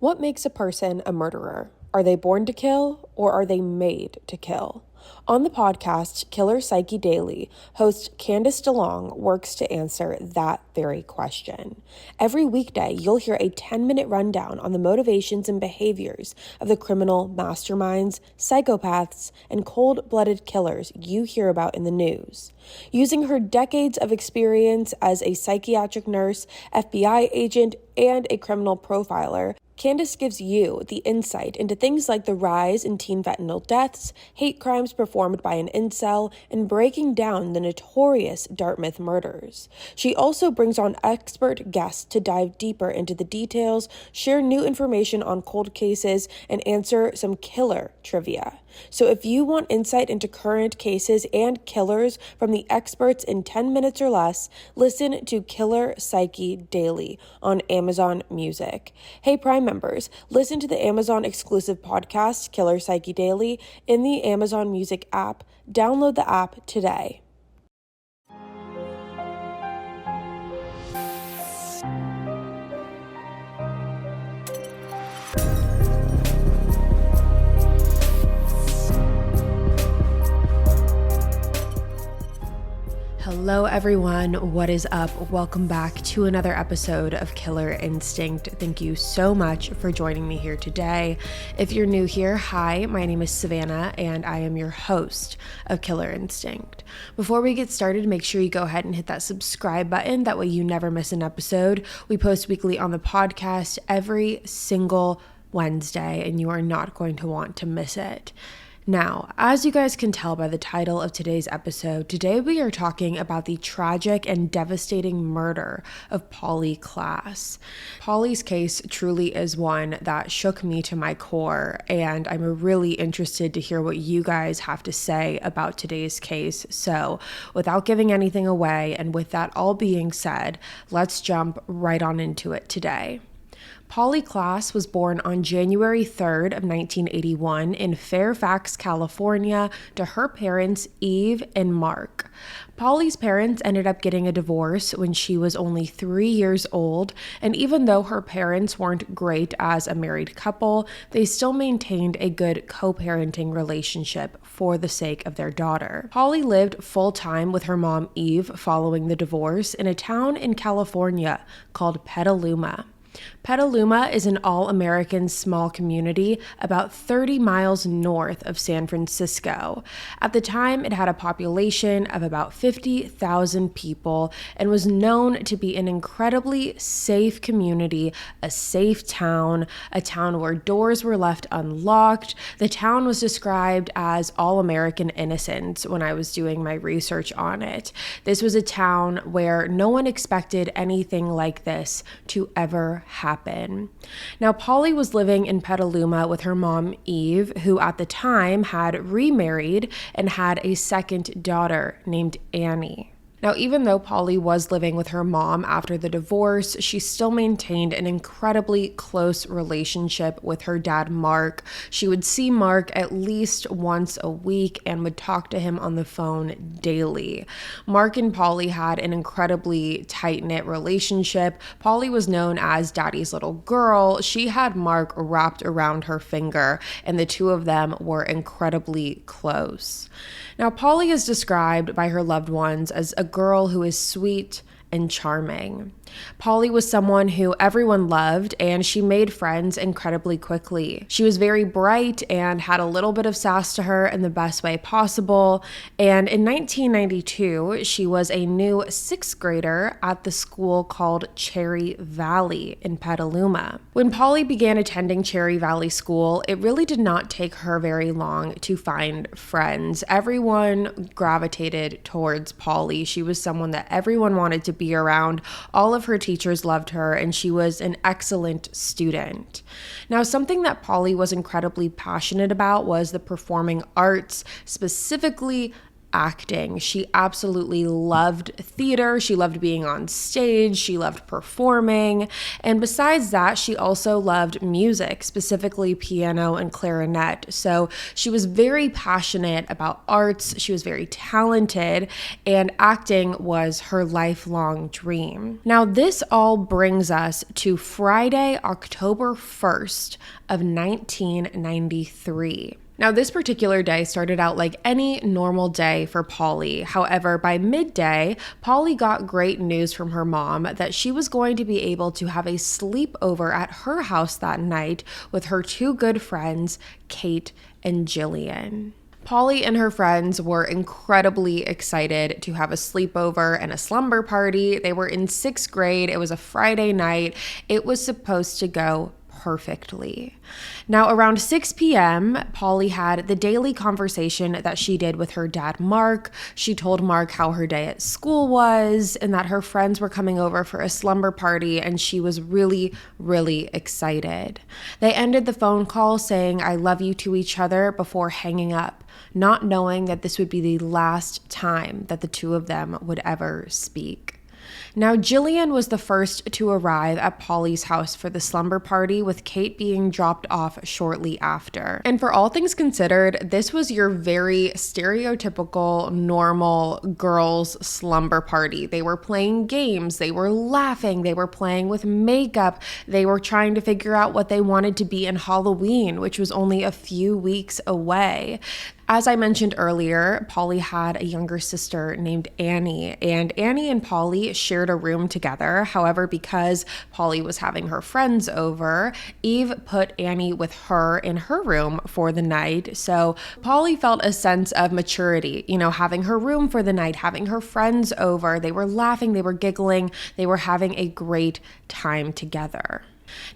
What makes a person a murderer? Are they born to kill or are they made to kill? On the podcast, Killer Psyche Daily, host Candace DeLong works to answer that very question. Every weekday, you'll hear a 10-minute rundown on the motivations and behaviors of the criminal masterminds, psychopaths, and cold-blooded killers you hear about in the news. Using her decades of experience as a psychiatric nurse, FBI agent, and a criminal profiler, Candace gives you the insight into things like the rise in teen fentanyl deaths, hate crimes performed by an incel, and breaking down the notorious Dartmouth murders. She also brings on expert guests to dive deeper into the details, share new information on cold cases, and answer some killer trivia. So if you want insight into current cases and killers from the experts in 10 minutes or less, listen to Killer Psyche Daily on Amazon Music. Hey, Prime members, listen to the Amazon exclusive podcast, Killer Psyche Daily, in the Amazon Music app. Download the app today. Hello everyone, what is up? Welcome back to another episode of Killer Instinct. Thank you so much for joining me here today. If you're new here, hi, my name is Savannah and I am your host of Killer Instinct. Before we get started, make sure you go ahead and hit that subscribe button. That way you never miss an episode. We post weekly on the podcast every single Wednesday and you are not going to want to miss it. Now, as you guys can tell by the title of today's episode, today we are talking about the tragic and devastating murder of Polly Klaas. Polly's case truly is one that shook me to my core, and I'm really interested to hear what you guys have to say about today's case. So, without giving anything away, and with that all being said, let's jump right on into it today. Polly Klaas was born on January 3rd of 1981 in Fairfax, California, to her parents Eve and Mark. Polly's parents ended up getting a divorce when she was only 3 years old, and even though her parents weren't great as a married couple, they still maintained a good co-parenting relationship for the sake of their daughter. Polly lived full-time with her mom Eve following the divorce in a town in California called Petaluma. Petaluma is an all-American small community about 30 miles north of San Francisco. At the time, it had a population of about 50,000 people and was known to be an incredibly safe community, a safe town, a town where doors were left unlocked. The town was described as all-American innocence when I was doing my research on it. This was a town where no one expected anything like this to ever happen. Now, Polly was living in Petaluma with her mom, Eve, who at the time had remarried and had a second daughter named Annie. Now, even though Polly was living with her mom after the divorce, she still maintained an incredibly close relationship with her dad, Mark. She would see Mark at least once a week and would talk to him on the phone daily. Mark and Polly had an incredibly tight-knit relationship. Polly was known as Daddy's little girl. She had Mark wrapped around her finger, and the two of them were incredibly close. Now, Polly is described by her loved ones as a girl who is sweet and charming. Polly was someone who everyone loved, and she made friends incredibly quickly. She was very bright and had a little bit of sass to her in the best way possible. And in 1992, she was a new sixth grader at the school called Cherry Valley in Petaluma. When Polly began attending Cherry Valley School, it really did not take her very long to find friends. Everyone gravitated towards Polly. She was someone that everyone wanted to be around. All of her teachers loved her, and she was an excellent student. Now, something that Polly was incredibly passionate about was the performing arts, specifically acting. She absolutely loved theater. She loved being on stage. She loved performing. And besides that, she also loved music, specifically piano and clarinet. So she was very passionate about arts. She was very talented, and acting was her lifelong dream. Now, this all brings us to Friday, October 1st of 1993. Now, this particular day started out like any normal day for Polly. However, by midday, Polly got great news from her mom that she was going to be able to have a sleepover at her house that night with her two good friends, Kate and Jillian. Polly and her friends were incredibly excited to have a sleepover and a slumber party. They were in 6th grade. It was a Friday night. It was supposed to go perfectly. Now, around 6 p.m., Polly had the daily conversation that she did with her dad, Mark. She told Mark how her day at school was and that her friends were coming over for a slumber party, and she was really, really excited. They ended the phone call saying, "I love you" to each other before hanging up, not knowing that this would be the last time that the two of them would ever speak. Now, Jillian was the first to arrive at Polly's house for the slumber party, with Kate being dropped off shortly after. And for all things considered, this was your very stereotypical, normal girls' slumber party. They were playing games, they were laughing, they were playing with makeup, they were trying to figure out what they wanted to be in Halloween, which was only a few weeks away. As I mentioned earlier, Polly had a younger sister named Annie, and Annie and Polly shared a room together. However, because Polly was having her friends over, Eve put Annie with her in her room for the night. So Polly felt a sense of maturity, having her room for the night, having her friends over. They were laughing, they were giggling, they were having a great time together.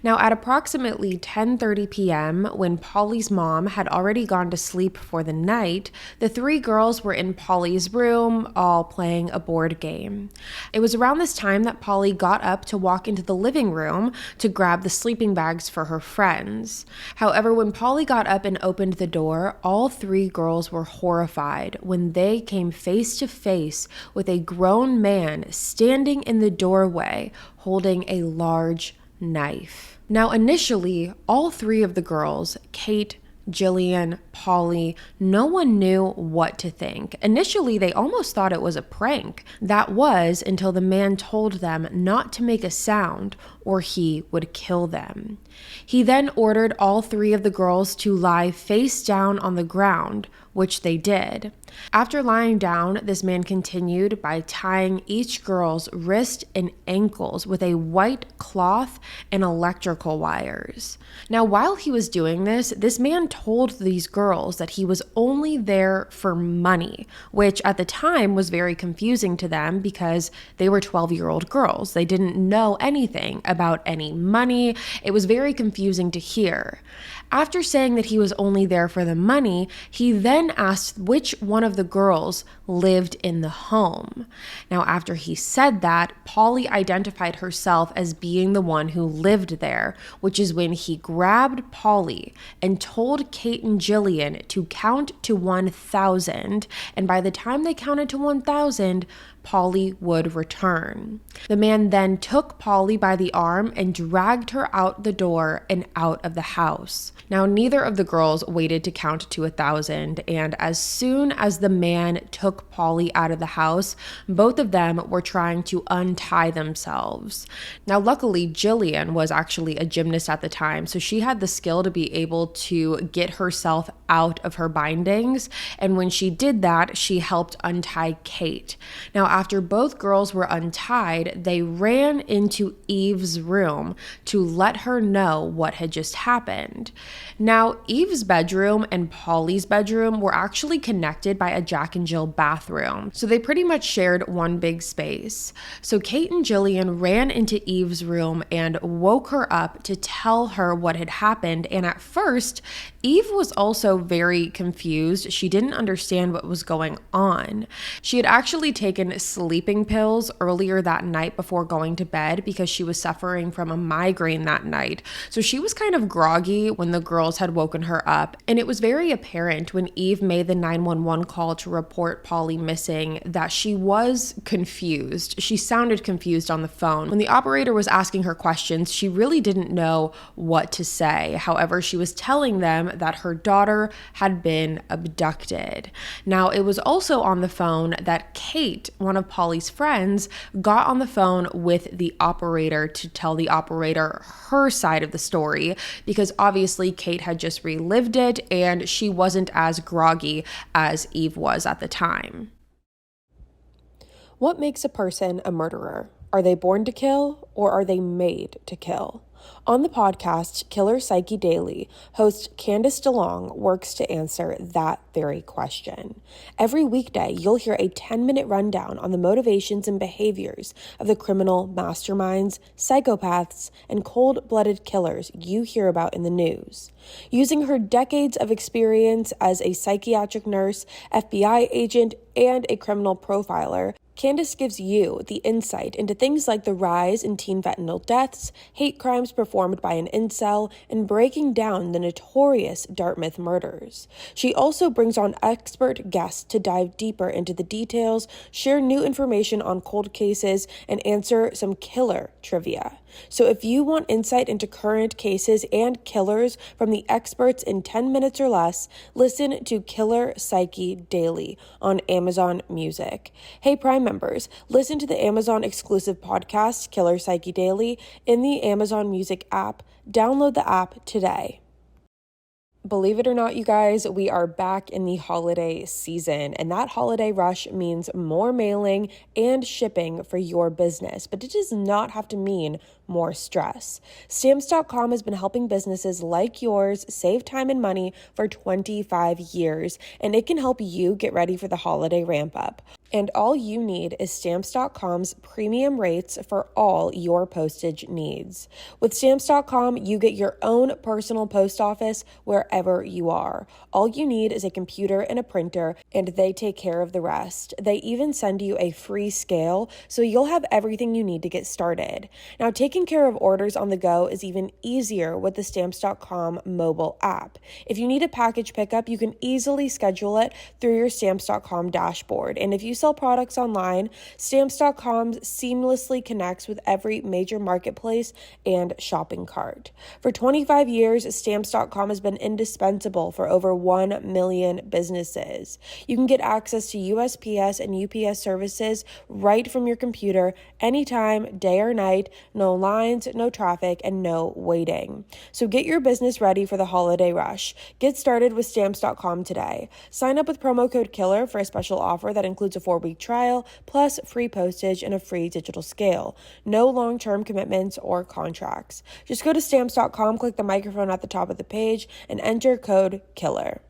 Now, at approximately 10:30 p.m., when Polly's mom had already gone to sleep for the night, the three girls were in Polly's room, all playing a board game. It was around this time that Polly got up to walk into the living room to grab the sleeping bags for her friends. However, when Polly got up and opened the door, all three girls were horrified when they came face to face with a grown man standing in the doorway holding a large knife. Now, initially, all three of the girls, Kate, Jillian, Polly, no one knew what to think. Initially, they almost thought it was a prank. That was until the man told them not to make a sound or he would kill them. He then ordered all three of the girls to lie face down on the ground, which they did. After lying down, this man continued by tying each girl's wrist and ankles with a white cloth and electrical wires. Now, while he was doing this man told these girls that he was only there for money, which at the time was very confusing to them because they were 12-year-old girls. They didn't know anything about any money. It was very confusing to hear. After saying that he was only there for the money, he then asked which one of the girls lived in the home. Now, after he said that, Polly identified herself as being the one who lived there, which is when he grabbed Polly and told Kate and Jillian to count to 1,000, and by the time they counted to 1,000, Polly would return. The man then took Polly by the arm and dragged her out the door and out of the house. Now, neither of the girls waited to count to 1,000, and as soon as the man took Polly out of the house, both of them were trying to untie themselves. Now, luckily, Jillian was actually a gymnast at the time, so she had the skill to be able to get herself out of her bindings, and when she did that, she helped untie Kate. Now, after both girls were untied, they ran into Eve's room to let her know what had just happened. Now, Eve's bedroom and Polly's bedroom were actually connected by a Jack and Jill bathroom, so they pretty much shared one big space. So Kate and Jillian ran into Eve's room and woke her up to tell her what had happened, and at first, Eve was also very confused. She didn't understand what was going on. She had actually taken sleeping pills earlier that night before going to bed because she was suffering suffering from a migraine that night. So she was kind of groggy when the girls had woken her up. And it was very apparent when Eve made the 911 call to report Polly missing that she was confused. She sounded confused on the phone. When the operator was asking her questions, she really didn't know what to say. However, she was telling them that her daughter had been abducted. Now, it was also on the phone that Kate, one of Polly's friends, got on the phone with the operator to tell the operator her side of the story, because obviously Kate had just relived it and she wasn't as groggy as Eve was at the time. What makes a person a murderer? Are they born to kill, or are they made to kill? On the podcast, Killer Psyche Daily, host Candice DeLong works to answer that very question. Every weekday, you'll hear a 10-minute rundown on the motivations and behaviors of the criminal masterminds, psychopaths, and cold-blooded killers you hear about in the news. Using her decades of experience as a psychiatric nurse, FBI agent, and a criminal profiler, Candice gives you the insight into things like the rise in teen fentanyl deaths, hate crimes performed by an incel, and breaking down the notorious Dartmouth murders. She also brings on expert guests to dive deeper into the details, share new information on cold cases, and answer some killer trivia. So if you want insight into current cases and killers from the experts in 10 minutes or less, listen to Killer Psyche Daily on Amazon Music. Hey, Prime members, listen to the Amazon exclusive podcast, Killer Psyche Daily, in the Amazon Music app. Download the app today. Believe it or not, you guys, we are back in the holiday season, and that holiday rush means more mailing and shipping for your business, but it does not have to mean more stress. Stamps.com has been helping businesses like yours save time and money for 25 years, and it can help you get ready for the holiday ramp up. And all you need is Stamps.com's premium rates for all your postage needs. With Stamps.com, you get your own personal post office wherever you are. All you need is a computer and a printer, and they take care of the rest. They even send you a free scale, so you'll have everything you need to get started. Now, taking care of orders on the go is even easier with the Stamps.com mobile app. If you need a package pickup, you can easily schedule it through your Stamps.com dashboard. And if you sell products online, Stamps.com seamlessly connects with every major marketplace and shopping cart. For 25 years, Stamps.com has been indispensable for over 1 million businesses. You can get access to USPS and UPS services right from your computer anytime, day or night, no lines, no traffic, and no waiting. So get your business ready for the holiday rush. Get started with Stamps.com today. Sign up with promo code KILLER for a special offer that includes a 4-week trial, plus free postage and a free digital scale. No long-term commitments or contracts. Just go to Stamps.com, click the microphone at the top of the page, and enter code KILLER.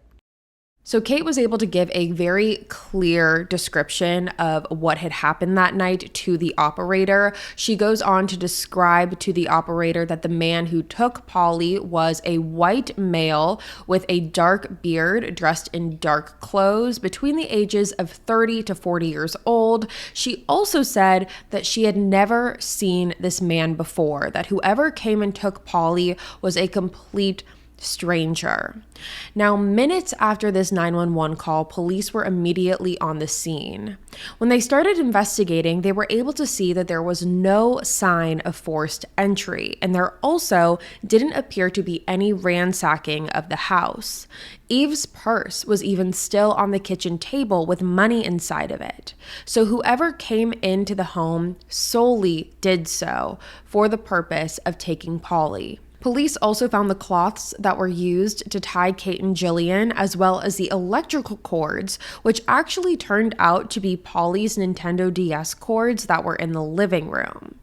So Kate was able to give a very clear description of what had happened that night to the operator. She goes on to describe to the operator that the man who took Polly was a white male with a dark beard, dressed in dark clothes, between the ages of 30 to 40 years old. She also said that she had never seen this man before, that whoever came and took Polly was a complete stranger. Now, minutes after this 911 call, police were immediately on the scene. When they started investigating, they were able to see that there was no sign of forced entry, and there also didn't appear to be any ransacking of the house. Eve's purse was even still on the kitchen table with money inside of it. So whoever came into the home solely did so for the purpose of taking Polly. Police also found the cloths that were used to tie Kate and Jillian, as well as the electrical cords, which actually turned out to be Polly's Nintendo DS cords that were in the living room.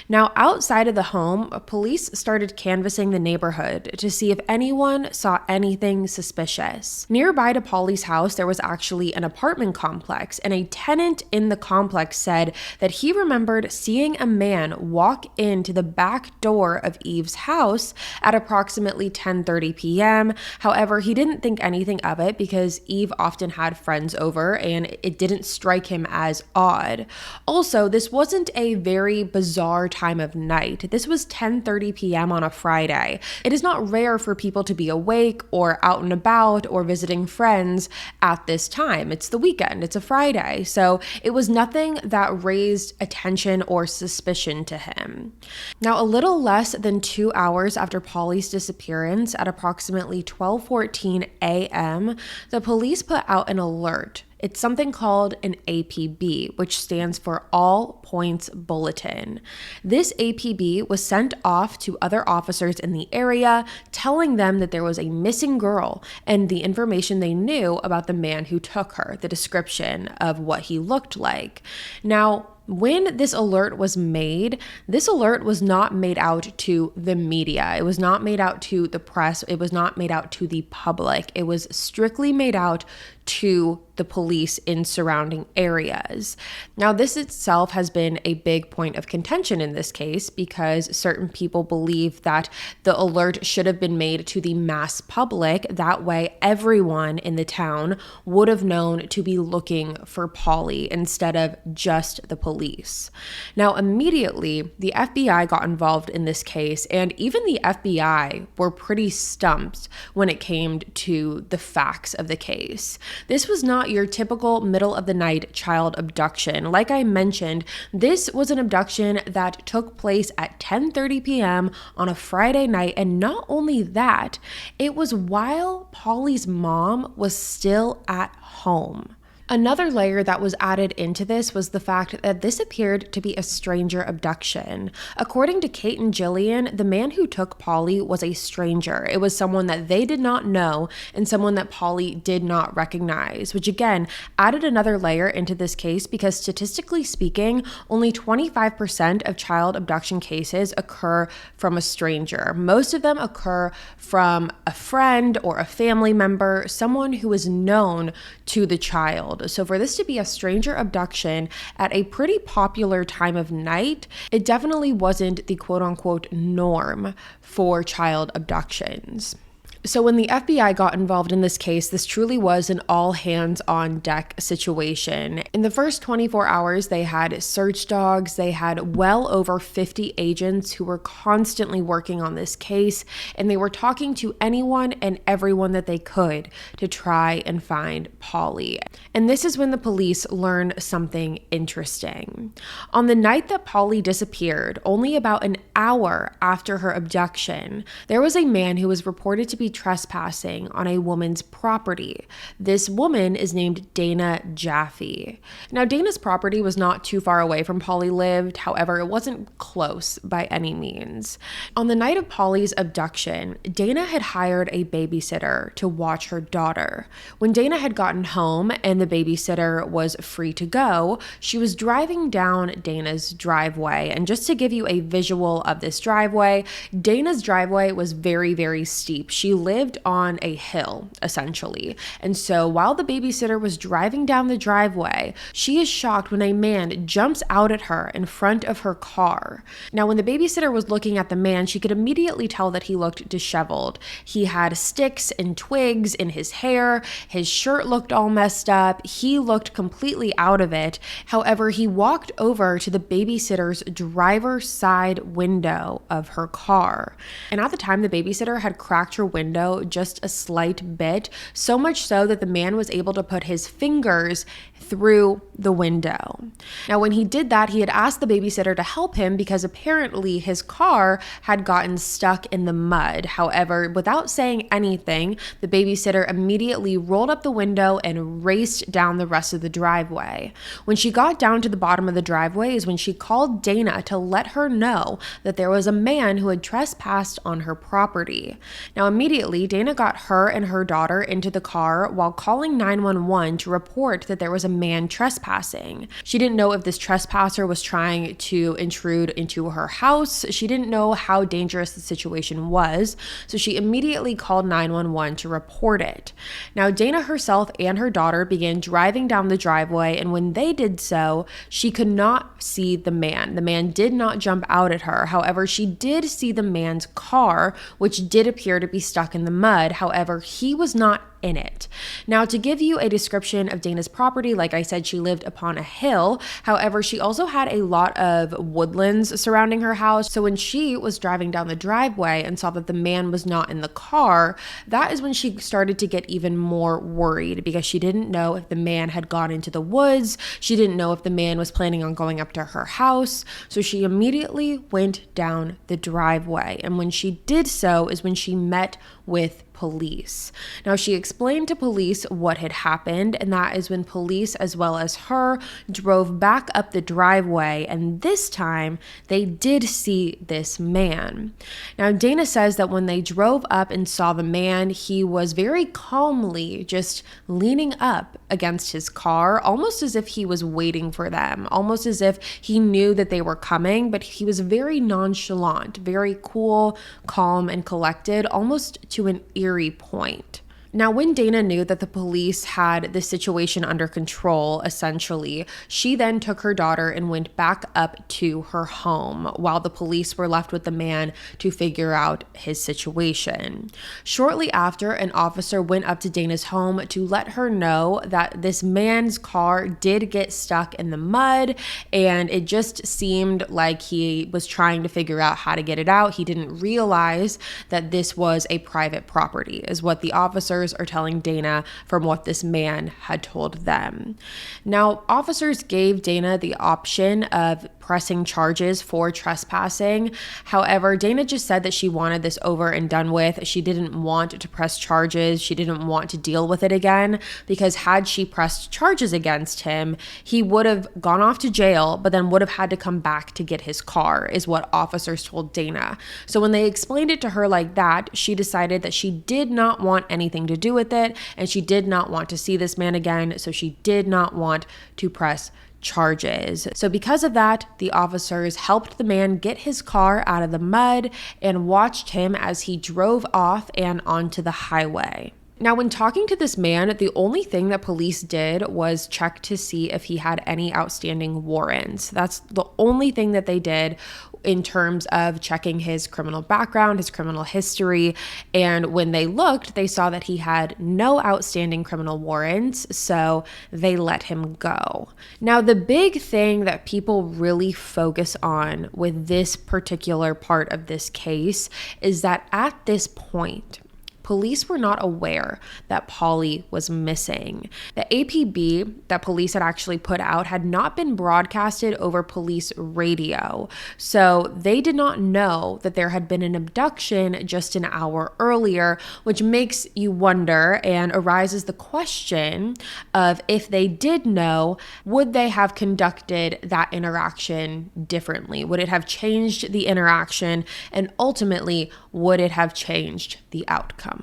Now, outside of the home, police started canvassing the neighborhood to see if anyone saw anything suspicious. Nearby to Polly's house, there was actually an apartment complex, and a tenant in the complex said that he remembered seeing a man walk into the back door of Eve's house at approximately 10:30 p.m. However, he didn't think anything of it because Eve often had friends over, and it didn't strike him as odd. Also, this wasn't a very bizarre bizarre time of night. This was 10:30 p.m. on a Friday. It is not rare for people to be awake or out and about or visiting friends at this time. It's the weekend, it's a Friday. So it was nothing that raised attention or suspicion to him. Now, a little less than 2 hours after Polly's disappearance at approximately 12:14 a.m., the police put out an alert. It's something called an APB, which stands for All Points Bulletin. This APB was sent off to other officers in the area, telling them that there was a missing girl and the information they knew about the man who took her, the description of what he looked like. Now, when this alert was made, this alert was not made out to the media. It was not made out to the press. It was not made out to the public. It was strictly made out to the police in surrounding areas. Now, this itself has been a big point of contention in this case because certain people believe that the alert should have been made to the mass public. That way, everyone in the town would have known to be looking for Polly instead of just the police. Now, immediately, the FBI got involved in this case, and even the FBI were pretty stumped when it came to the facts of the case. This was not your typical middle of the night child abduction. Like I mentioned, this was an abduction that took place at 10:30 p.m. on a Friday night. And not only that, it was while Polly's mom was still at home. Another layer that was added into this was the fact that this appeared to be a stranger abduction. According to Kate and Jillian, the man who took Polly was a stranger. It was someone that they did not know and someone that Polly did not recognize, which again added another layer into this case because statistically speaking, only 25% of child abduction cases occur from a stranger. Most of them occur from a friend or a family member, someone who is known to the child. So for this to be a stranger abduction at a pretty popular time of night, it definitely wasn't the quote unquote norm for child abductions. So when the FBI got involved in this case, this truly was an all hands on deck situation. In the first 24 hours, they had search dogs. They had well over 50 agents who were constantly working on this case, and they were talking to anyone and everyone that they could to try and find Polly. And this is when the police learned something interesting. On the night that Polly disappeared, only about an hour after her abduction, there was a man who was reported to be trespassing on a woman's property. This woman is named Dana Jaffe. Now, Dana's property was not too far away from Polly lived. However, it wasn't close by any means. On the night of Polly's abduction, Dana had hired a babysitter to watch her daughter. When Dana had gotten home and the babysitter was free to go, she was driving down Dana's driveway. And just to give you a visual of this driveway, Dana's driveway was very, very steep. She lived on a hill, essentially. And so while the babysitter was driving down the driveway, she is shocked when a man jumps out at her in front of her car. Now, when the babysitter was looking at the man, she could immediately tell that he looked disheveled. He had sticks and twigs in his hair. His shirt looked all messed up. He looked completely out of it. However, he walked over to the babysitter's driver's side window of her car. And at the time, the babysitter had cracked her window just a slight bit, so much so that the man was able to put his fingers through the window. Now, when he did that, he had asked the babysitter to help him because apparently his car had gotten stuck in the mud. However, without saying anything, the babysitter immediately rolled up the window and raced down the rest of the driveway. When she got down to the bottom of the driveway is when she called Dana to let her know that there was a man who had trespassed on her property. Now, immediately, Dana got her and her daughter into the car while calling 911 to report that there was a man trespassing. She didn't know if this trespasser was trying to intrude into her house. She didn't know how dangerous the situation was, so she immediately called 911 to report it. Now, Dana herself and her daughter began driving down the driveway, and when they did so, she could not see the man. The man did not jump out at her. However, she did see the man's car, which did appear to be stuck in the mud. However, he was not in it. Now, to give you a description of Dana's property, like I said, she lived upon a hill. However, she also had a lot of woodlands surrounding her house. So when she was driving down the driveway and saw that the man was not in the car, that is when she started to get even more worried, because she didn't know if the man had gone into the woods. She didn't know if the man was planning on going up to her house. So she immediately went down the driveway. And when she did so is when she met with police. Now, she explained to police what had happened, and that is when police, as well as her, drove back up the driveway, and this time they did see this man. Now, Dana says that when they drove up and saw the man, he was very calmly just leaning up against his car, almost as if he was waiting for them, almost as if he knew that they were coming, but he was very nonchalant, very cool, calm, and collected, almost to an eerie point. Now, when Dana knew that the police had the situation under control, essentially, she then took her daughter and went back up to her home while the police were left with the man to figure out his situation. Shortly after, an officer went up to Dana's home to let her know that this man's car did get stuck in the mud, and it just seemed like he was trying to figure out how to get it out. He didn't realize that this was a private property, is what the officers are telling Dana from what this man had told them. Now, officers gave Dana the option of pressing charges for trespassing. However, Dana just said that she wanted this over and done with. She didn't want to press charges. She didn't want to deal with it again, because had she pressed charges against him, he would have gone off to jail, but then would have had to come back to get his car, is what officers told Dana. So when they explained it to her like that, she decided that she did not want anything to do with it, and she did not want to see this man again, so she did not want to press charges. So because of that, the officers helped the man get his car out of the mud and watched him as he drove off and onto the highway. Now, when talking to this man, the only thing that police did was check to see if he had any outstanding warrants. That's the only thing that they did in terms of checking his criminal background, his criminal history. And when they looked, they saw that he had no outstanding criminal warrants, so they let him go. Now, the big thing that people really focus on with this particular part of this case is that at this point, police were not aware that Polly was missing. The APB that police had actually put out had not been broadcasted over police radio, so they did not know that there had been an abduction just an hour earlier, which makes you wonder and arises the question of, if they did know, would they have conducted that interaction differently? Would it have changed the interaction, and ultimately, would it have changed the outcome?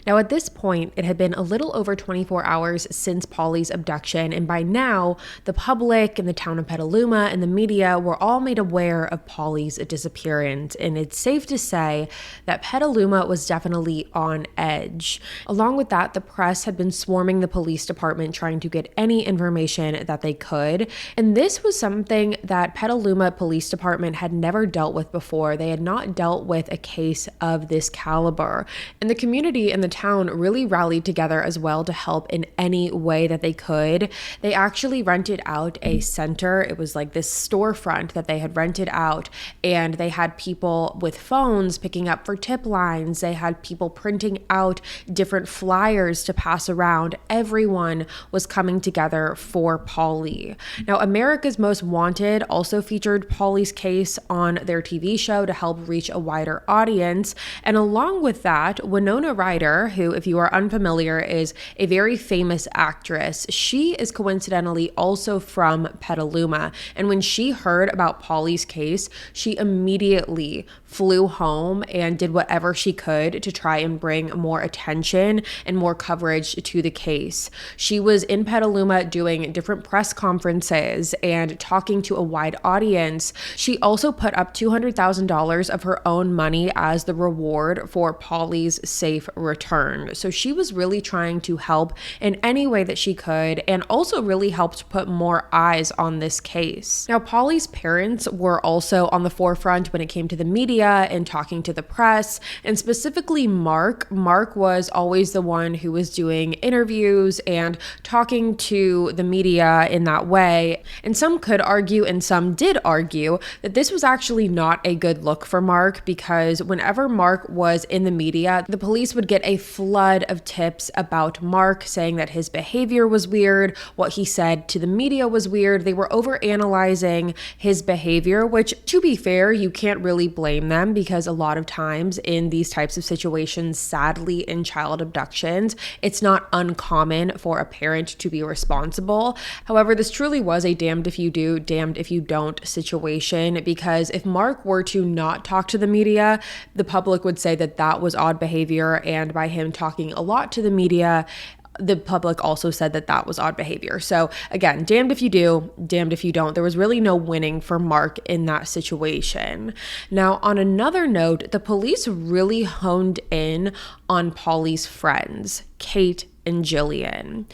Now, at this point, it had been a little over 24 hours since Polly's abduction, and by now, the public and the town of Petaluma and the media were all made aware of Polly's disappearance, and it's safe to say that Petaluma was definitely on edge. Along with that, the press had been swarming the police department trying to get any information that they could, and this was something that Petaluma Police Department had never dealt with before. They had not dealt with a case of this caliber, and the community and the town really rallied together as well to help in any way that they could. They actually rented out a center. It was like this storefront that they had rented out, and they had people with phones picking up for tip lines. They had people printing out different flyers to pass around. Everyone was coming together for Polly. Now, America's Most Wanted also featured Polly's case on their TV show to help reach a wider audience. And along with that, Winona Ryder, who, if you are unfamiliar, is a very famous actress. She is coincidentally also from Petaluma. And when she heard about Polly's case, she immediately flew home and did whatever she could to try and bring more attention and more coverage to the case. She was in Petaluma doing different press conferences and talking to a wide audience. She also put up $200,000 of her own money as the reward for Polly's safe return. turned. So she was really trying to help in any way that she could, and also really helped put more eyes on this case. Now, Polly's parents were also on the forefront when it came to the media and talking to the press, and specifically Mark. Mark was always the one who was doing interviews and talking to the media in that way. And some could argue, and some did argue, that this was actually not a good look for Mark, because whenever Mark was in the media, the police would get a flood of tips about Mark, saying that his behavior was weird, what he said to the media was weird. They were overanalyzing his behavior, which, to be fair, you can't really blame them, because a lot of times in these types of situations, sadly in child abductions, it's not uncommon for a parent to be responsible. However, this truly was a damned if you do, damned if you don't situation, because if Mark were to not talk to the media, the public would say that that was odd behavior, and by him talking a lot to the media, the public also said that that was odd behavior. So again, damned if you do, damned if you don't. There was really no winning for Mark in that situation. Now, on another note, the police really honed in on Polly's friends, Kate and Jillian.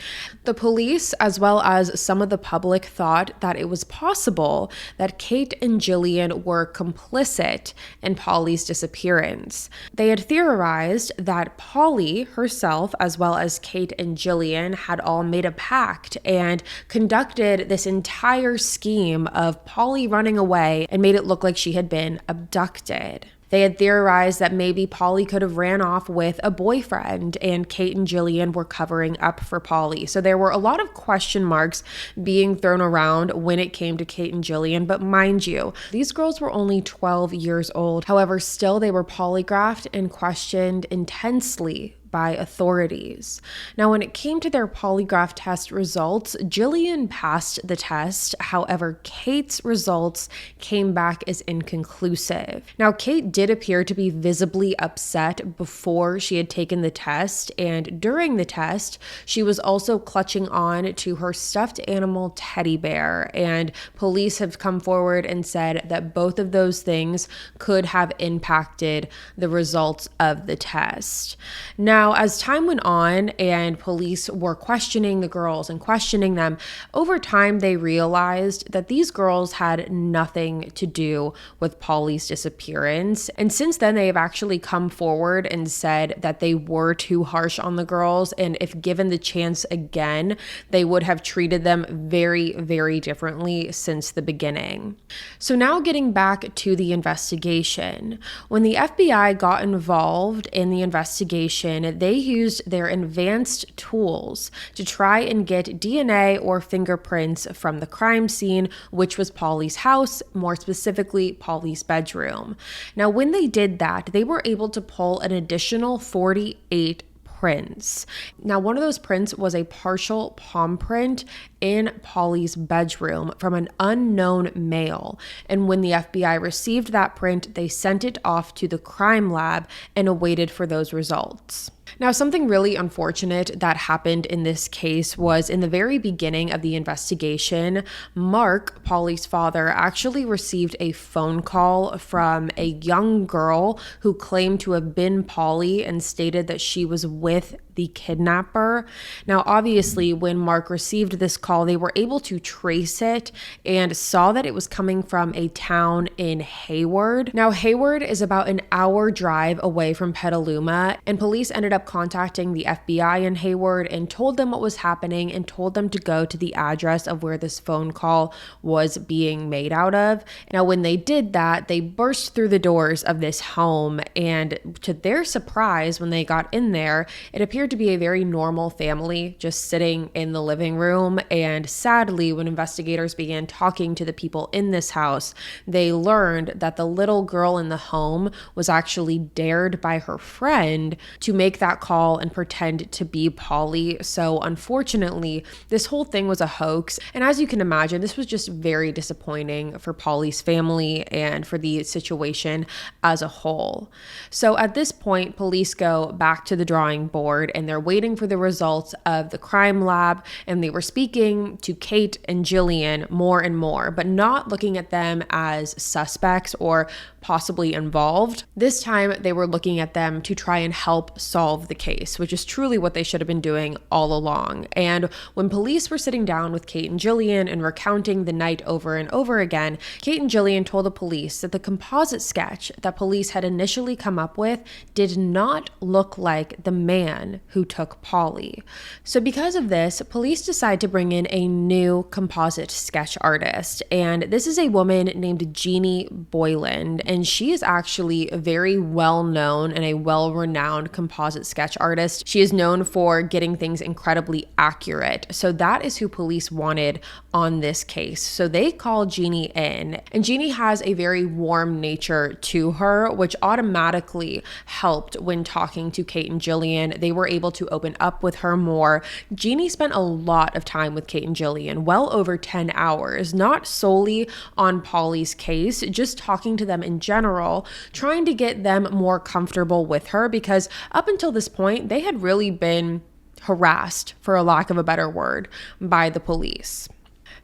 The police, as well as some of the public, thought that it was possible that Kate and Jillian were complicit in Polly's disappearance. They had theorized that Polly herself, as well as Kate and Jillian, had all made a pact and conducted this entire scheme of Polly running away and made it look like she had been abducted. They had theorized that maybe Polly could have ran off with a boyfriend and Kate and Jillian were covering up for Polly. So there were a lot of question marks being thrown around when it came to Kate and Jillian. But mind you, these girls were only 12 years old. However, still they were polygraphed and questioned intensely by authorities. Now, when it came to their polygraph test results, Jillian passed the test. However, Kate's results came back as inconclusive. Now, Kate did appear to be visibly upset before she had taken the test, and during the test, she was also clutching on to her stuffed animal teddy bear, and police have come forward and said that both of those things could have impacted the results of the test. Now, as time went on and police were questioning the girls and questioning them, over time they realized that these girls had nothing to do with Polly's disappearance. And since then, they have actually come forward and said that they were too harsh on the girls, and if given the chance again, they would have treated them very, very differently since the beginning. So now getting back to the investigation. When the FBI got involved in the investigation, they used their advanced tools to try and get DNA or fingerprints from the crime scene, which was Polly's house, more specifically Polly's bedroom. Now, when they did that, they were able to pull an additional 48 prints. Now, one of those prints was a partial palm print in Polly's bedroom from an unknown male. And when the FBI received that print, they sent it off to the crime lab and awaited for those results. Now, something really unfortunate that happened in this case was in the very beginning of the investigation, Mark, Polly's father, actually received a phone call from a young girl who claimed to have been Polly and stated that she was with the kidnapper. Now, obviously, when Mark received this call, they were able to trace it and saw that it was coming from a town in Hayward. Now, Hayward is about an hour drive away from Petaluma, and police ended up contacting the FBI in Hayward and told them what was happening and told them to go to the address of where this phone call was being made out of. Now, when they did that, they burst through the doors of this home, and to their surprise, when they got in there, it appeared to be a very normal family just sitting in the living room. And sadly, when investigators began talking to the people in this house, they learned that the little girl in the home was actually dared by her friend to make that call and pretend to be Polly. So unfortunately, this whole thing was a hoax. And as you can imagine, this was just very disappointing for Polly's family and for the situation as a whole. So at this point, police go back to the drawing board and they're waiting for the results of the crime lab, and they were speaking to Kate and Jillian more and more, but not looking at them as suspects or possibly involved. This time they were looking at them to try and help solve the case, which is truly what they should have been doing all along. And when police were sitting down with Kate and Jillian and recounting the night over and over again, Kate and Jillian told the police that the composite sketch that police had initially come up with did not look like the man who took Polly. So because of this, police decide to bring in a new composite sketch artist, and this is a woman named Jeannie Boyland, and she is actually a very well-known and a well-renowned composite sketch artist. She is known for getting things incredibly accurate. So that is who police wanted on this case. So they called Jeannie in, and Jeannie has a very warm nature to her, which automatically helped when talking to Kate and Jillian. They were able to open up with her more. Jeannie spent a lot of time with Kate and Jillian, well over 10 hours, not solely on Polly's case, just talking to them in general, trying to get them more comfortable with her, because up until this point, they had really been harassed, for a lack of a better word, by the police.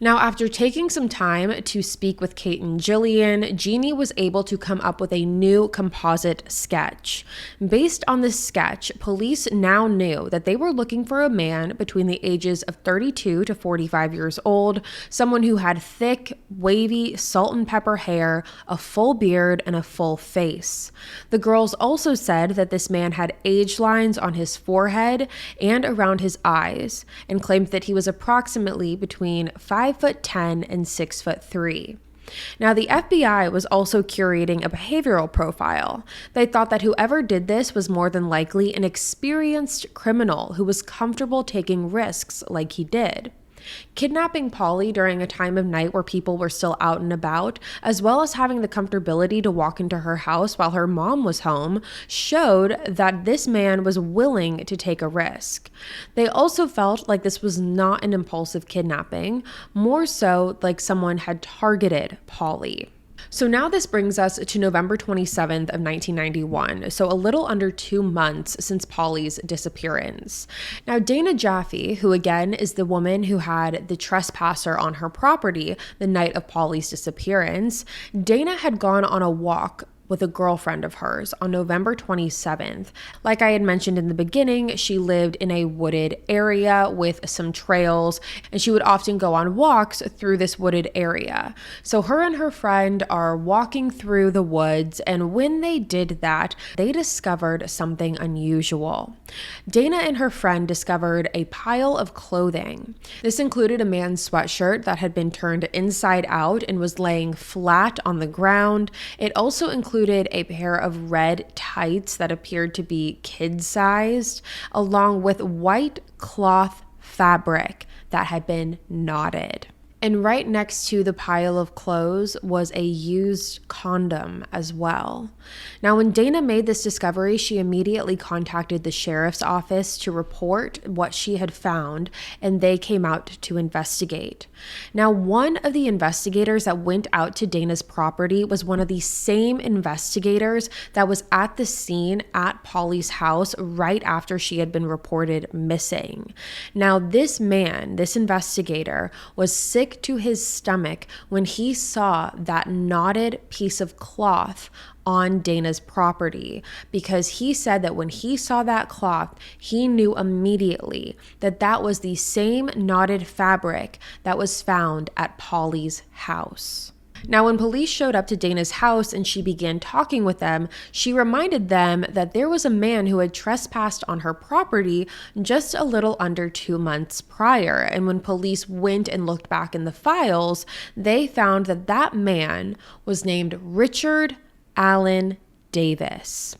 Now, after taking some time to speak with Kate and Jillian, Jeannie was able to come up with a new composite sketch. Based on this sketch, police now knew that they were looking for a man between the ages of 32 to 45 years old, someone who had thick, wavy, salt and pepper hair, a full beard, and a full face. The girls also said that this man had age lines on his forehead and around his eyes, and claimed that he was approximately between 5'10" and 6'3". Now, the FBI was also curating a behavioral profile. They thought that whoever did this was more than likely an experienced criminal who was comfortable taking risks like he did. Kidnapping Polly during a time of night where people were still out and about, as well as having the comfortability to walk into her house while her mom was home, showed that this man was willing to take a risk. They also felt like this was not an impulsive kidnapping, more so like someone had targeted Polly. So now this brings us to November 27th of 1991, so a little under 2 months since Polly's disappearance. Now, Dana Jaffe, who again is the woman who had the trespasser on her property the night of Polly's disappearance, Dana had gone on a walk with a girlfriend of hers on November 27th. Like I had mentioned in the beginning, she lived in a wooded area with some trails, and she would often go on walks through this wooded area. So her and her friend are walking through the woods, and when they did that, they discovered something unusual. Dana and her friend discovered a pile of clothing. This included a man's sweatshirt that had been turned inside out and was laying flat on the ground. It also included a pair of red tights that appeared to be kid-sized, along with white cloth fabric that had been knotted. And right next to the pile of clothes was a used condom as well. Now, when Dana made this discovery, she immediately contacted the sheriff's office to report what she had found, and they came out to investigate. Now, one of the investigators that went out to Dana's property was one of the same investigators that was at the scene at Polly's house right after she had been reported missing. Now, this man, this investigator, was sick to his stomach when he saw that knotted piece of cloth on Dana's property, because he said that when he saw that cloth, he knew immediately that that was the same knotted fabric that was found at Polly's house. Now, when police showed up to Dana's house and she began talking with them, she reminded them that there was a man who had trespassed on her property just a little under 2 months prior. And when police went and looked back in the files, they found that that man was named Richard Allen Davis.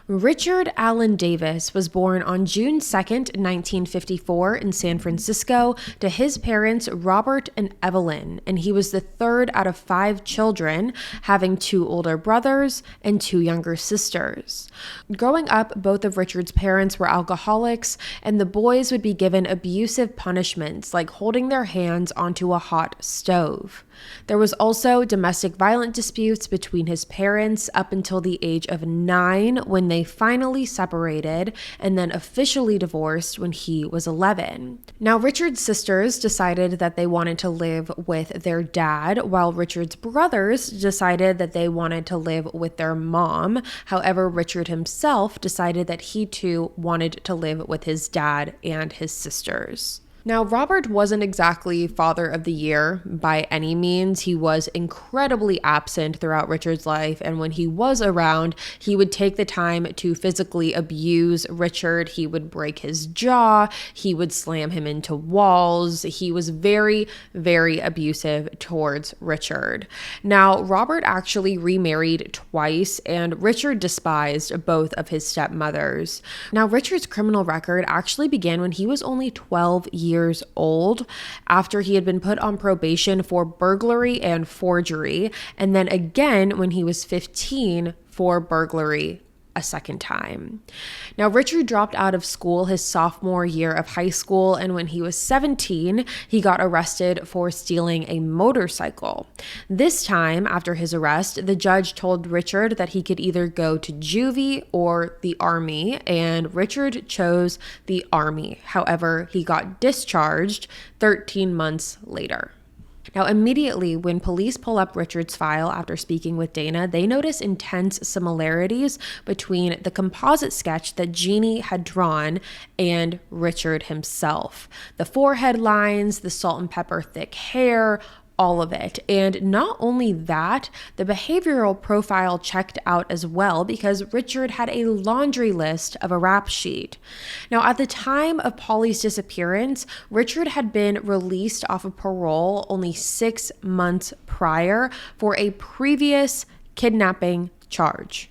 Richard Allen Davis was born on June 2nd, 1954 in San Francisco to his parents, Robert and Evelyn, and he was the third out of 5 children, having 2 older brothers and 2 younger sisters. Growing up, both of Richard's parents were alcoholics, and the boys would be given abusive punishments like holding their hands onto a hot stove. There was also domestic violence disputes between his parents up until the age of 9 when they they finally separated and then officially divorced when he was 11. Now, Richard's sisters decided that they wanted to live with their dad, while Richard's brothers decided that they wanted to live with their mom. However, Richard himself decided that he too wanted to live with his dad and his sisters. Now, Robert wasn't exactly father of the year by any means. He was incredibly absent throughout Richard's life, and when he was around, he would take the time to physically abuse Richard. He would break his jaw. He would slam him into walls. He was very, very abusive towards Richard. Now, Robert actually remarried twice, and Richard despised both of his stepmothers. Now, Richard's criminal record actually began when he was only 12 years old, after he had been put on probation for burglary and forgery, and then again when he was 15 for burglary a second time. Now, Richard dropped out of school his sophomore year of high school, and when he was 17, he got arrested for stealing a motorcycle. This time, after his arrest, the judge told Richard that he could either go to juvie or the army, and Richard chose the army. However, he got discharged 13 months later. Now, immediately when police pull up Richard's file after speaking with Dana, they notice intense similarities between the composite sketch that Jeannie had drawn and Richard himself. The forehead lines, the salt and pepper thick hair, all of it. And not only that, the behavioral profile checked out as well, because Richard had a laundry list of a rap sheet. Now, at the time of Polly's disappearance, Richard had been released off of parole only 6 months prior for a previous kidnapping charge.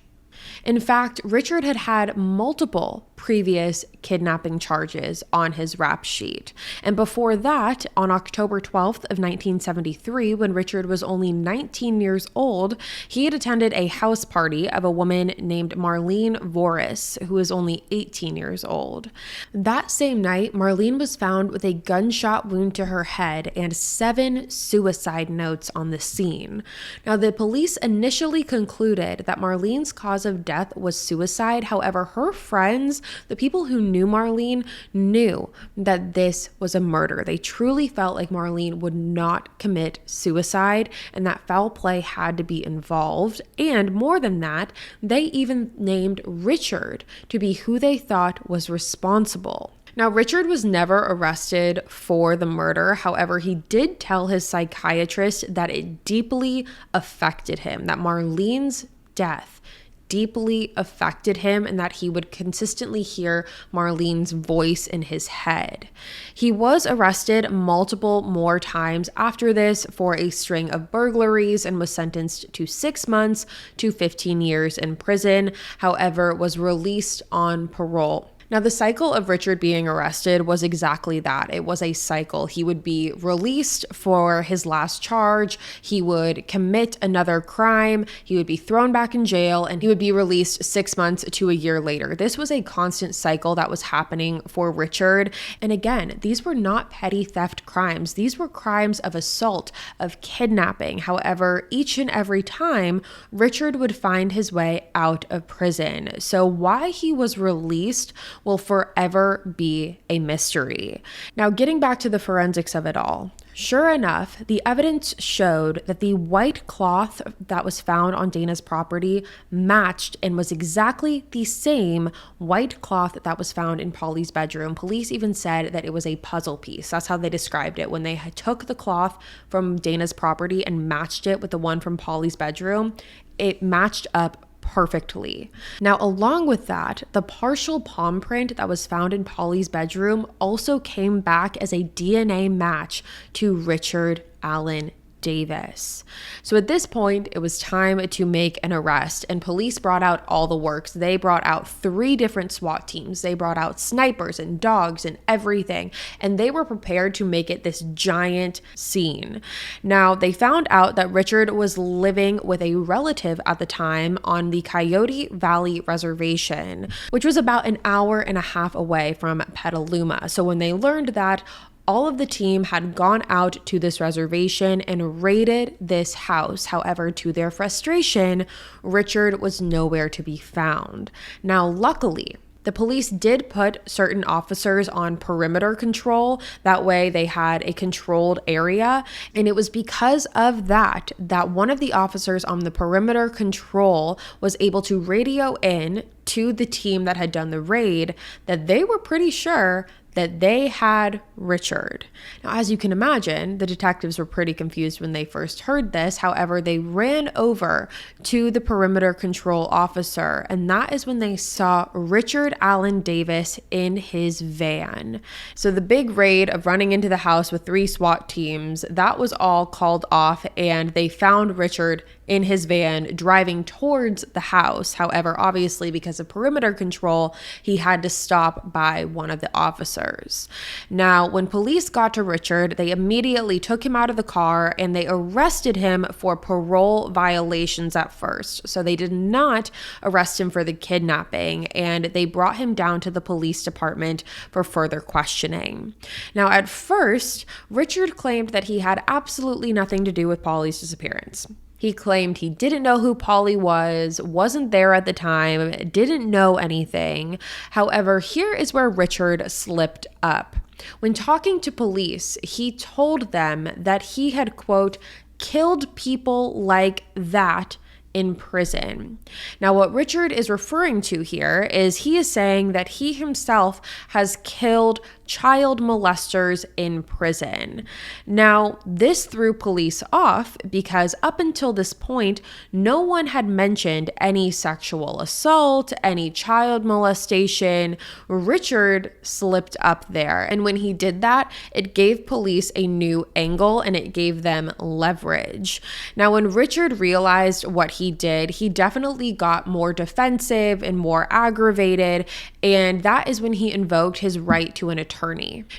In fact, Richard had had multiple previous kidnapping charges on his rap sheet. And before that, on October 12th of 1973, when Richard was only 19 years old, he had attended a house party of a woman named Marlene Voris, who was only 18 years old. That same night, Marlene was found with a gunshot wound to her head and 7 suicide notes on the scene. Now, the police initially concluded that Marlene's cause of death was suicide. However, her friends, the people who knew Marlene, knew that this was a murder. They truly felt like Marlene would not commit suicide and that foul play had to be involved. And more than that, they even named Richard to be who they thought was responsible. Now, Richard was never arrested for the murder. However, he did tell his psychiatrist that it deeply affected him, that Marlene's death deeply affected him, and that he would consistently hear Marlene's voice in his head. He was arrested multiple more times after this for a string of burglaries and was sentenced to 6 months to 15 years in prison. However, was released on parole. Now, the cycle of Richard being arrested was exactly that. It was a cycle. He would be released for his last charge. He would commit another crime. He would be thrown back in jail, and he would be released 6 months to a year later. This was a constant cycle that was happening for Richard. And again, these were not petty theft crimes. These were crimes of assault, of kidnapping. However, each and every time, Richard would find his way out of prison. So why he was released will forever be a mystery. Now, getting back to the forensics of it all, sure enough, the evidence showed that the white cloth that was found on Dana's property matched and was exactly the same white cloth that was found in Polly's bedroom. Police even said that it was a puzzle piece. That's how they described it. When they took the cloth from Dana's property and matched it with the one from Polly's bedroom, it matched up perfectly. Now, along with that, the partial palm print that was found in Polly's bedroom also came back as a DNA match to Richard Allen Davis. So at this point, it was time to make an arrest, and police brought out all the works. They brought out 3 different SWAT teams. They brought out snipers and dogs and everything, and they were prepared to make it this giant scene. Now, they found out that Richard was living with a relative at the time on the Coyote Valley Reservation, which was about an hour and a half away from Petaluma. So when they learned that, all of the team had gone out to this reservation and raided this house. However, to their frustration, Richard was nowhere to be found. Now, luckily, the police did put certain officers on perimeter control. That way they had a controlled area. And it was because of that one of the officers on the perimeter control was able to radio in to the team that had done the raid that they were pretty sure that they had Richard. Now, as you can imagine, the detectives were pretty confused when they first heard this. However, they ran over to the perimeter control officer, and that is when they saw Richard Allen Davis in his van. So the big raid of running into the house with 3 SWAT teams, that was all called off, and they found Richard in his van driving towards the house. However, obviously, because of perimeter control, he had to stop by one of the officers. Now, when police got to Richard, they immediately took him out of the car and they arrested him for parole violations at first. So they did not arrest him for the kidnapping, and they brought him down to the police department for further questioning. Now, at first, Richard claimed that he had absolutely nothing to do with Polly's disappearance. He claimed he didn't know who Polly was, wasn't there at the time, didn't know anything. However, here is where Richard slipped up. When talking to police, he told them that he had, quote, killed people like that in prison. Now, what Richard is referring to here is he is saying that he himself has killed child molesters in prison. Now, this threw police off because up until this point, no one had mentioned any sexual assault, any child molestation. Richard slipped up there. And when he did that, it gave police a new angle and it gave them leverage. Now, when Richard realized what he did, he definitely got more defensive and more aggravated. And that is when he invoked his right to an attorney.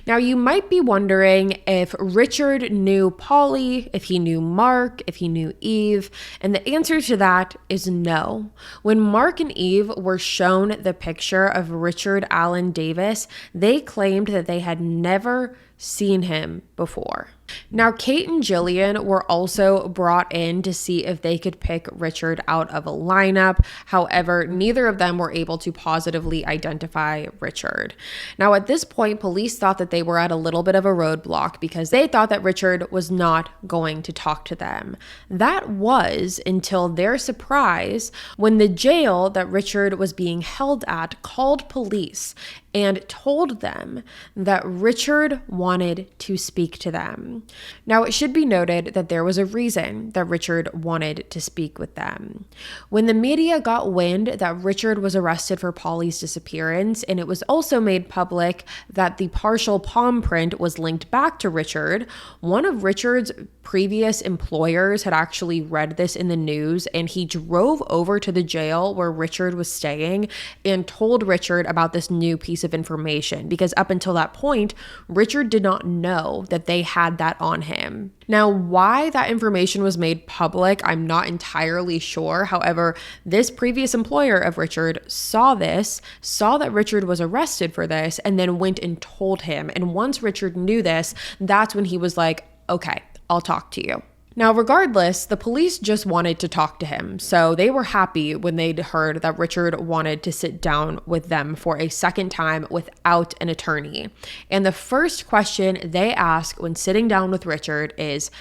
Now, you might be wondering if Richard knew Polly, if he knew Mark, if he knew Eve, and the answer to that is no. When Mark and Eve were shown the picture of Richard Allen Davis, they claimed that they had never seen him before. Now, Kate and Jillian were also brought in to see if they could pick Richard out of a lineup. However, neither of them were able to positively identify Richard. Now, at this point, police thought that they were at a little bit of a roadblock because they thought that Richard was not going to talk to them. That was until their surprise when the jail that Richard was being held at called police and told them that Richard wanted to speak to them. Now, it should be noted that there was a reason that Richard wanted to speak with them. When the media got wind that Richard was arrested for Polly's disappearance, and it was also made public that the partial palm print was linked back to Richard, one of Richard's previous employers had actually read this in the news, and he drove over to the jail where Richard was staying and told Richard about this new piece of information, because up until that point, Richard did not know that they had that on him. Now, why that information was made public, I'm not entirely sure. However, this previous employer of Richard saw this, saw that Richard was arrested for this, and then went and told him. And once Richard knew this, that's when he was like, okay, I'll talk to you. Now, regardless, the police just wanted to talk to him, so they were happy when they'd heard that Richard wanted to sit down with them for a second time without an attorney. And the first question they ask when sitting down with Richard is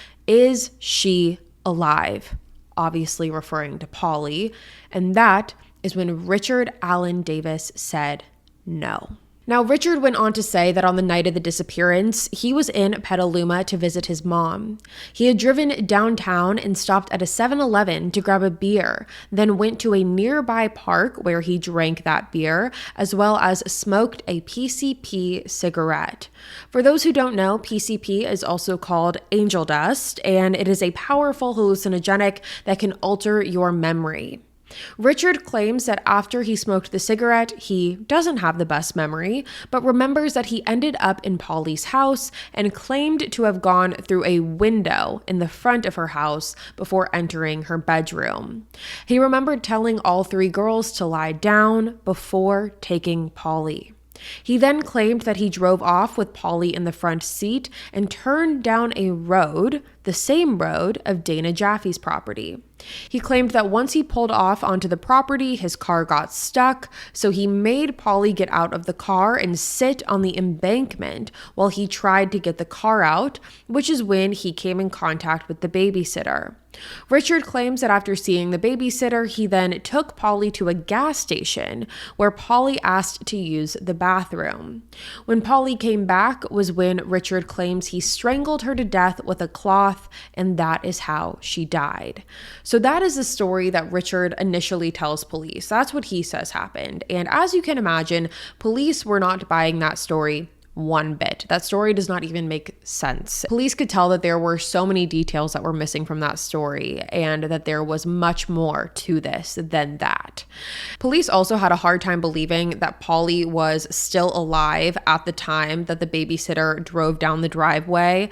she alive? Obviously referring to Polly, and that is when Richard Allen Davis said no. Now, Richard went on to say that on the night of the disappearance, he was in Petaluma to visit his mom. He had driven downtown and stopped at a 7-Eleven to grab a beer, then went to a nearby park where he drank that beer, as well as smoked a PCP cigarette. For those who don't know, PCP is also called angel dust, and it is a powerful hallucinogenic that can alter your memory. Richard claims that after he smoked the cigarette, he doesn't have the best memory, but remembers that he ended up in Polly's house and claimed to have gone through a window in the front of her house before entering her bedroom. He remembered telling all 3 girls to lie down before taking Polly. He then claimed that he drove off with Polly in the front seat and turned down a road, the same road of Dana Jaffe's property. He claimed that once he pulled off onto the property, his car got stuck, so he made Polly get out of the car and sit on the embankment while he tried to get the car out, which is when he came in contact with the babysitter. Richard claims that after seeing the babysitter, he then took Polly to a gas station where Polly asked to use the bathroom. When Polly came back was when Richard claims he strangled her to death with a cloth, and that is how she died. So that is the story that Richard initially tells police. That's what he says happened. And as you can imagine, police were not buying that story one bit. That story does not even make sense. Police could tell that there were so many details that were missing from that story and that there was much more to this than that. Police also had a hard time believing that Polly was still alive at the time that the babysitter drove down the driveway.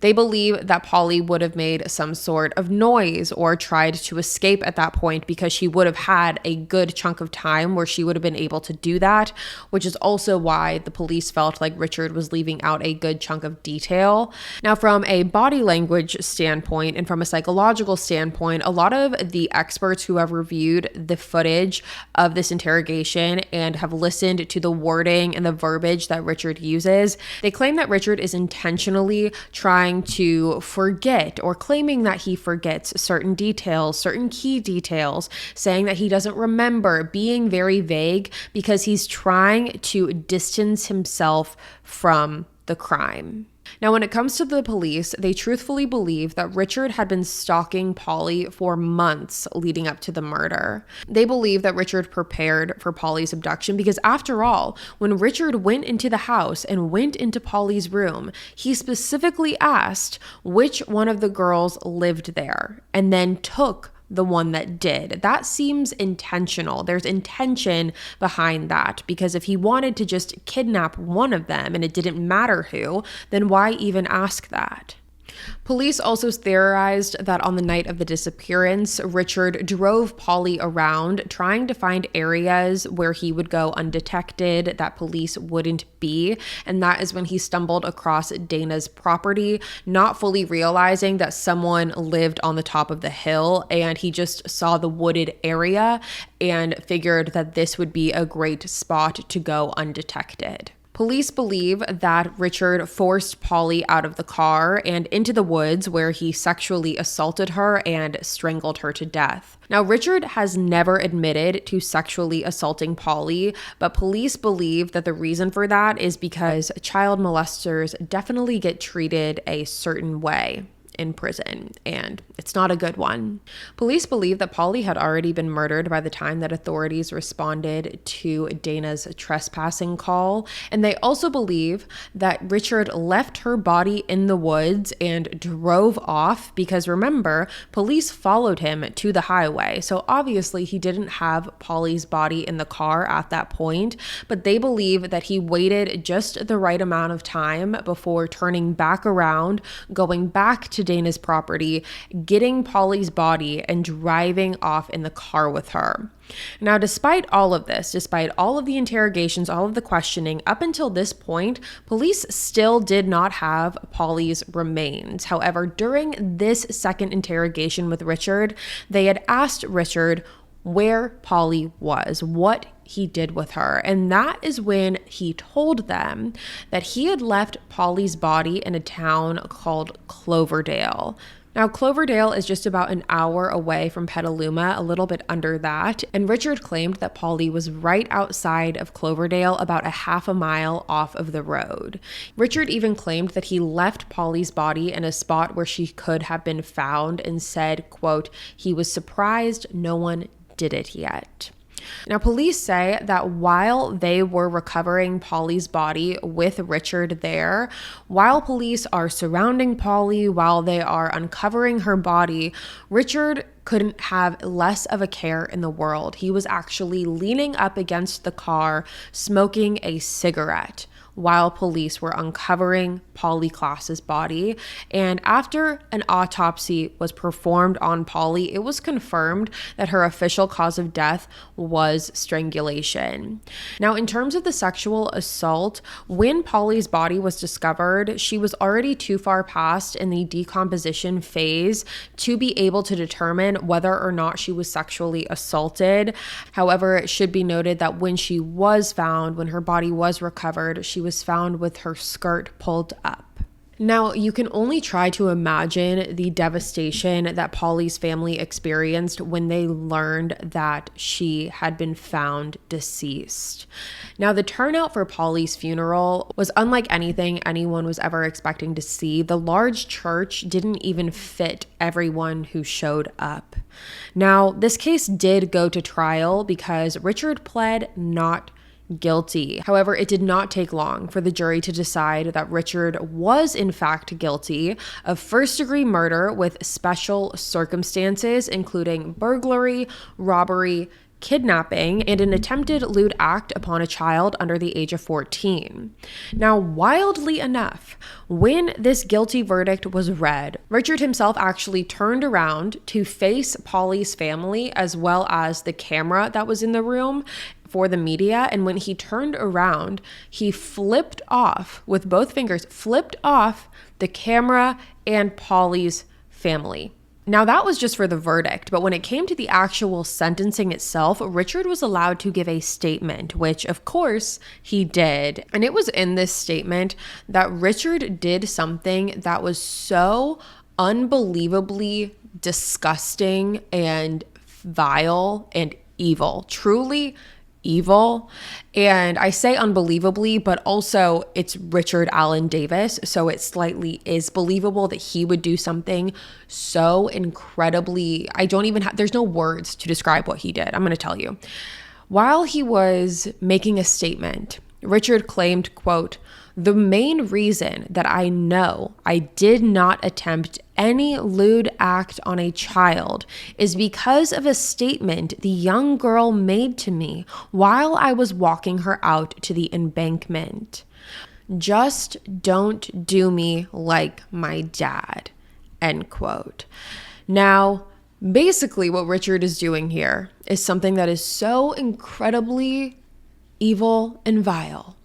They believe that Polly would have made some sort of noise or tried to escape at that point because she would have had a good chunk of time where she would have been able to do that, which is also why the police felt like Richard was leaving out a good chunk of detail. Now, from a body language standpoint and from a psychological standpoint, a lot of the experts who have reviewed the footage of this interrogation and have listened to the wording and the verbiage that Richard uses, they claim that Richard is intentionally trying to forget or claiming that he forgets certain details, certain key details, saying that he doesn't remember, being very vague because he's trying to distance himself from the crime. Now, when it comes to the police, they truthfully believe that Richard had been stalking Polly for months leading up to the murder. They believe that Richard prepared for Polly's abduction because, after all, when Richard went into the house and went into Polly's room, he specifically asked which one of the girls lived there and then took the one that did. That seems intentional. There's intention behind that because if he wanted to just kidnap one of them and it didn't matter who, then why even ask that? Police also theorized that on the night of the disappearance, Richard drove Polly around trying to find areas where he would go undetected that police wouldn't be, and that is when he stumbled across Dana's property, not fully realizing that someone lived on the top of the hill, and he just saw the wooded area and figured that this would be a great spot to go undetected. Police believe that Richard forced Polly out of the car and into the woods where he sexually assaulted her and strangled her to death. Now, Richard has never admitted to sexually assaulting Polly, but police believe that the reason for that is because child molesters definitely get treated a certain way in prison, and it's not a good one. Police believe that Polly had already been murdered by the time that authorities responded to Dana's trespassing call, and they also believe that Richard left her body in the woods and drove off because, remember, police followed him to the highway, so obviously he didn't have Polly's body in the car at that point, but they believe that he waited just the right amount of time before turning back around, going back to Dana's property, getting Polly's body, and driving off in the car with her. Now, despite all of this, despite all of the interrogations, all of the questioning, up until this point, police still did not have Polly's remains. However, during this second interrogation with Richard, they had asked Richard where Polly was, what he did with her. And that is when he told them that he had left Polly's body in a town called Cloverdale. Now, Cloverdale is just about an hour away from Petaluma, a little bit under that, and Richard claimed that Polly was right outside of Cloverdale, about a half a mile off of the road. Richard even claimed that he left Polly's body in a spot where she could have been found and said, quote, he was surprised no one did it yet. Now, police say that while they were recovering Polly's body with Richard there, while police are surrounding Polly, while they are uncovering her body, Richard couldn't have less of a care in the world. He was actually leaning up against the car, smoking a cigarette while police were uncovering Polly Klaas's body. And after an autopsy was performed on Polly, it was confirmed that her official cause of death was strangulation. Now, in terms of the sexual assault, when Polly's body was discovered, she was already too far past in the decomposition phase to be able to determine whether or not she was sexually assaulted. However, it should be noted that when she was found, when her body was recovered, she was found with her skirt pulled up. Now, you can only try to imagine the devastation that Polly's family experienced when they learned that she had been found deceased. Now, the turnout for Polly's funeral was unlike anything anyone was ever expecting to see. The large church didn't even fit everyone who showed up. Now, this case did go to trial because Richard pled not guilty. However, it did not take long for the jury to decide that Richard was in fact guilty of first-degree murder with special circumstances, including burglary, robbery, kidnapping, and an attempted lewd act upon a child under the age of 14. Now, wildly enough, when this guilty verdict was read, Richard himself actually turned around to face Polly's family as well as the camera that was in the room for the media. And when he turned around, he flipped off with both fingers, flipped off the camera and Polly's family. Now, that was just for the verdict, but when it came to the actual sentencing itself, Richard was allowed to give a statement, which of course he did. And it was in this statement that Richard did something that was so unbelievably disgusting and vile and evil, truly evil. And I say unbelievably, but also it's Richard Allen Davis, so it slightly is believable that he would do something so incredibly, there's no words to describe what he did. I'm going to tell you. While he was making a statement, Richard claimed, quote, "The main reason that I know I did not attempt any lewd act on a child is because of a statement the young girl made to me while I was walking her out to the embankment. Just don't do me like my dad," end quote. Now, basically what Richard is doing here is something that is so incredibly evil and vile.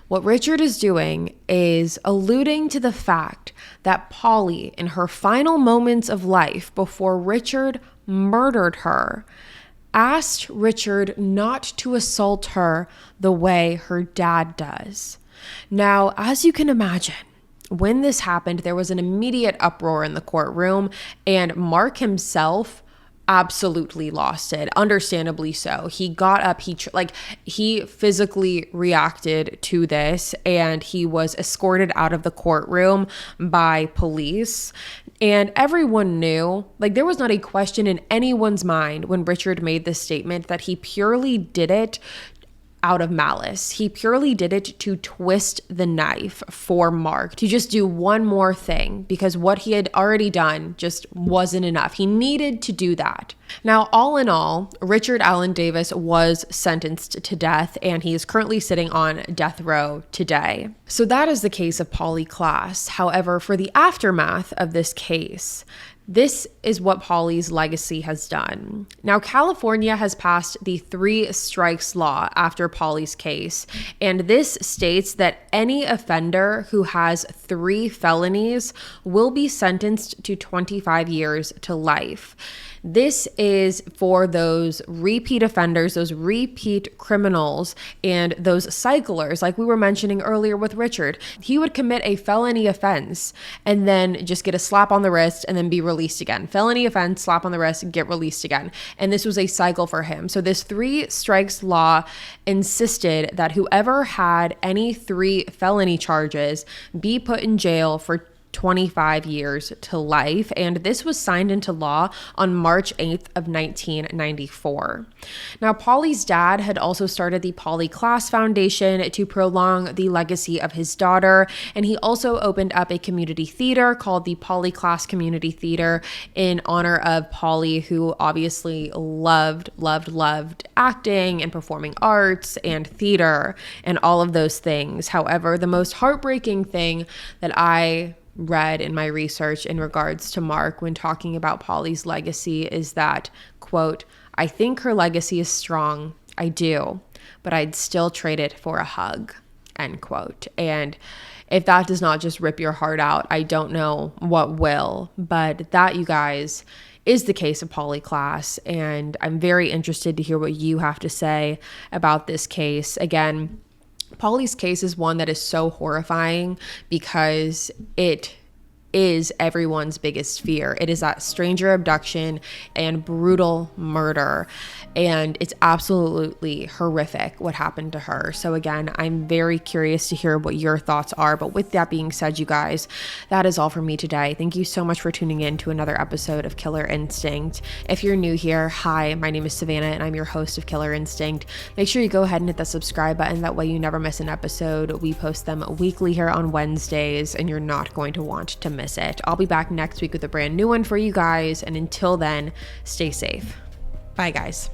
What Richard is doing is alluding to the fact that Polly, in her final moments of life before Richard murdered her, asked Richard not to assault her the way her dad does. Now, as you can imagine, when this happened, there was an immediate uproar in the courtroom, and Mark himself absolutely lost it, understandably so. He got up, he physically reacted to this, and he was escorted out of the courtroom by police. And everyone knew, there was not a question in anyone's mind when Richard made this statement that he purely did it out of malice. He purely did it to twist the knife for Mark, to just do one more thing, because what he had already done just wasn't enough. He needed to do that. Now, all in all, Richard Allen Davis was sentenced to death, and he is currently sitting on death row today. So that is the case of Polly Klaas. However, for the aftermath of this case, this is what Polly's legacy has done. Now, California has passed the 3 strikes law after Polly's case, and this states that any offender who has 3 felonies will be sentenced to 25 years to life. This is for those repeat offenders, those repeat criminals, and those cyclers, like we were mentioning earlier with Richard. He would commit a felony offense and then just get a slap on the wrist and then be released again. Felony offense, slap on the wrist, get released again. And this was a cycle for him. So this 3 strikes law insisted that whoever had any 3 felony charges be put in jail for 25 years to life, and this was signed into law on March 8th of 1994. Now, Polly's dad had also started the Polly Klaas Foundation to prolong the legacy of his daughter, and he also opened up a community theater called the Polly Klaas Community Theater in honor of Polly, who obviously loved acting and performing arts and theater and all of those things. However, the most heartbreaking thing that I read in my research in regards to Mark when talking about Polly's legacy is that, quote, "I think her legacy is strong. I do, but I'd still trade it for a hug," end quote. And if that does not just rip your heart out, I don't know what will. But that, you guys, is the case of Polly Klaas, and I'm very interested to hear what you have to say about this case. Again, Polly's case is one that is so horrifying because it is everyone's biggest fear. It is that stranger abduction and brutal murder, and it's absolutely horrific what happened to her. So again, I'm very curious to hear what your thoughts are. But with that being said, you guys, that is all for me today. Thank you so much for tuning in to another episode of Killer Instinct. If you're new here, hi, my name is Savannah and I'm your host of Killer Instinct. Make sure you go ahead and hit the subscribe button. That way you never miss an episode. We post them weekly here on Wednesdays, and you're not going to want to miss it. I'll be back next week with a brand new one for you guys, and until then, stay safe. Bye, guys.